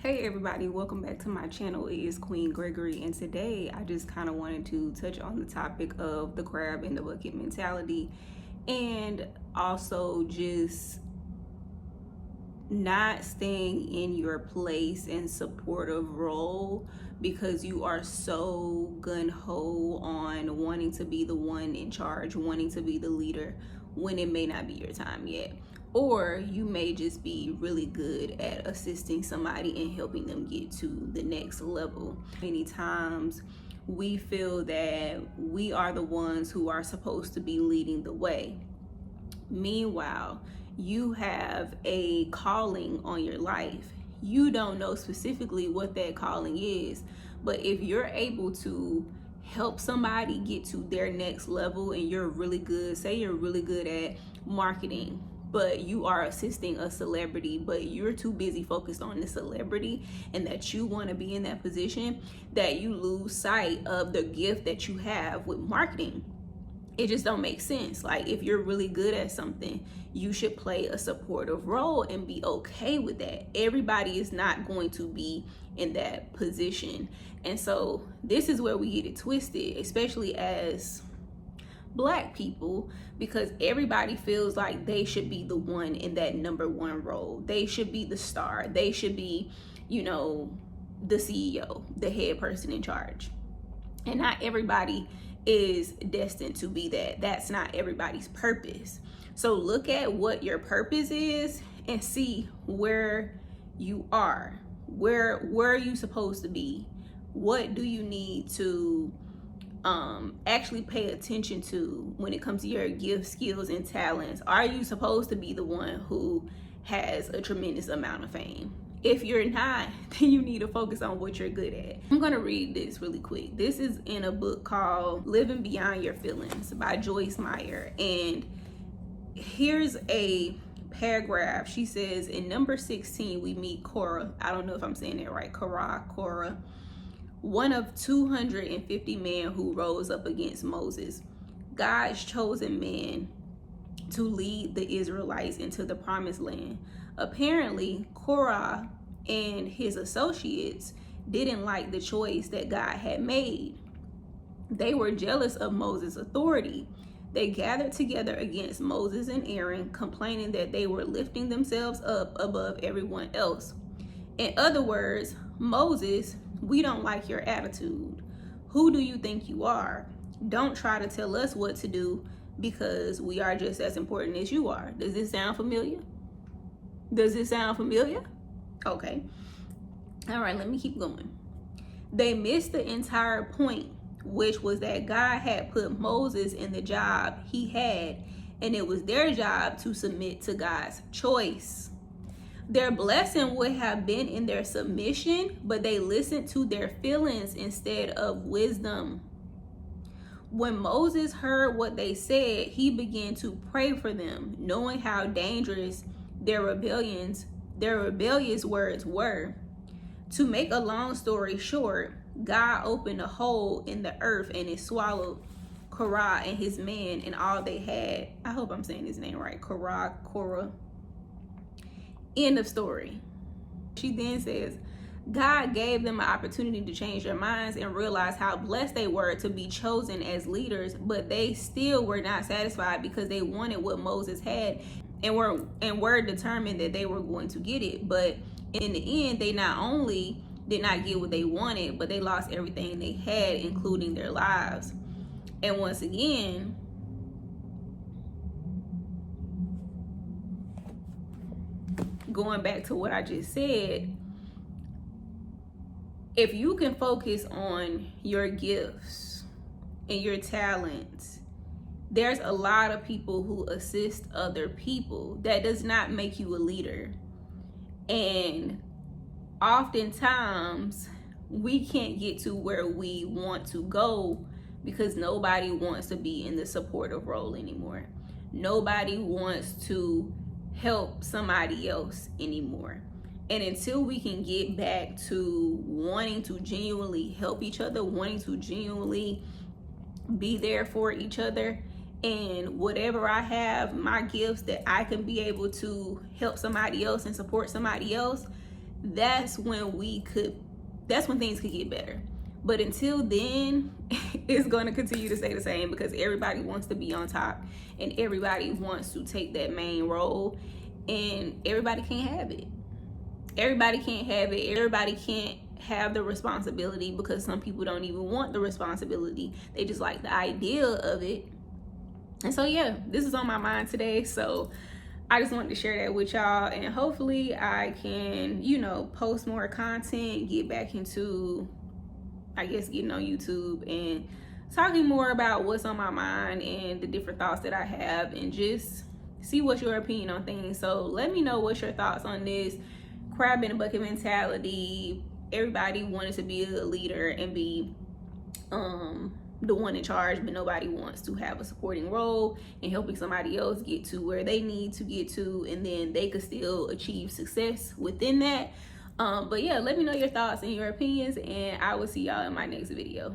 Hey everybody, welcome back to my channel. It is Queen Gregory, and today I just kind of wanted to touch on the topic of the crab in the bucket mentality, and also just not staying in your place and supportive role because you are so gun-ho on wanting to be the one in charge, wanting to be the leader when it may not be your time yet. Or you may just be really good at assisting somebody and helping them get to the next level. Many times we feel that we are the ones who are supposed to be leading the way. Meanwhile, you have a calling on your life. You don't know specifically what that calling is, but if you're able to help somebody get to their next level and you're really good, say you're really good at marketing, but you are assisting a celebrity, but you're too busy focused on the celebrity and that you want to be in that position, that you lose sight of the gift that you have with marketing. It just don't make sense. Like, if you're really good at something, you should play a supportive role and be okay with that. Everybody is not going to be in that position. And so this is where we get it twisted, especially as Black people, because everybody feels like they should be the one in that number one role. They should be the star. They should be, the CEO, the head person in charge. And not everybody is destined to be that. That's not everybody's purpose. So look at what your purpose is and see where you are. Where are you supposed to be? What do you need to actually pay attention to when it comes to your gifts, skills, and talents? Are you supposed to be the one who has a tremendous amount of fame? If you're not, then you need to focus on what you're good at. I'm gonna read this really quick. This is in a book called Living Beyond Your Feelings by Joyce Meyer. And here's a paragraph. She says, in number 16, we meet Korah. I don't know if I'm saying that right. Korah, one of 250 men who rose up against Moses, God's chosen man to lead the Israelites into the promised land. Apparently, Korah and his associates didn't like the choice that God had made. They were jealous of Moses' authority. They gathered together against Moses and Aaron, complaining that they were lifting themselves up above everyone else. In other words, Moses, we don't like your attitude. Who do you think you are? Don't try to tell us what to do because we are just as important as you are. Does this sound familiar? Does it sound familiar? Okay. All right, let me keep going. They missed the entire point, which was that God had put Moses in the job he had, and it was their job to submit to God's choice. Their blessing would have been in their submission, but they listened to their feelings instead of wisdom. When Moses heard what they said, he began to pray for them, knowing how dangerous their rebellious words were. To make a long story short, God opened a hole in the earth and it swallowed Korah and his men and all they had. I hope I'm saying his name right. Korah. End of story. She then says, God gave them an opportunity to change their minds and realize how blessed they were to be chosen as leaders, but they still were not satisfied because they wanted what Moses had and were determined that they were going to get it. But in the end, they not only did not get what they wanted, but they lost everything they had, including their lives. And once again, going back to what I just said, if you can focus on your gifts and your talents, there's a lot of people who assist other people. That does not make you a leader. And oftentimes we can't get to where we want to go because nobody wants to be in the supportive role anymore. Nobody wants to help somebody else anymore. And until we can get back to wanting to genuinely help each other, wanting to genuinely be there for each other, and whatever I have, my gifts that I can be able to help somebody else and support somebody else, that's when things could get better. But until then, it's going to continue to stay the same, because everybody wants to be on top and everybody wants to take that main role, and everybody can't have it. Everybody can't have it. Everybody can't have the responsibility, because some people don't even want the responsibility. They just like the idea of it. And so yeah, this is on my mind today. So I just wanted to share that with y'all, and hopefully I can, post more content, get back into, I guess, getting on YouTube and talking more about what's on my mind and the different thoughts that I have, and just see what's your opinion on things. So let me know what's your thoughts on this crab in a bucket mentality. Everybody wanted to be a leader and be the one in charge, but nobody wants to have a supporting role in helping somebody else get to where they need to get to, and then they could still achieve success within that. But yeah, let me know your thoughts and your opinions, and I will see y'all in my next video.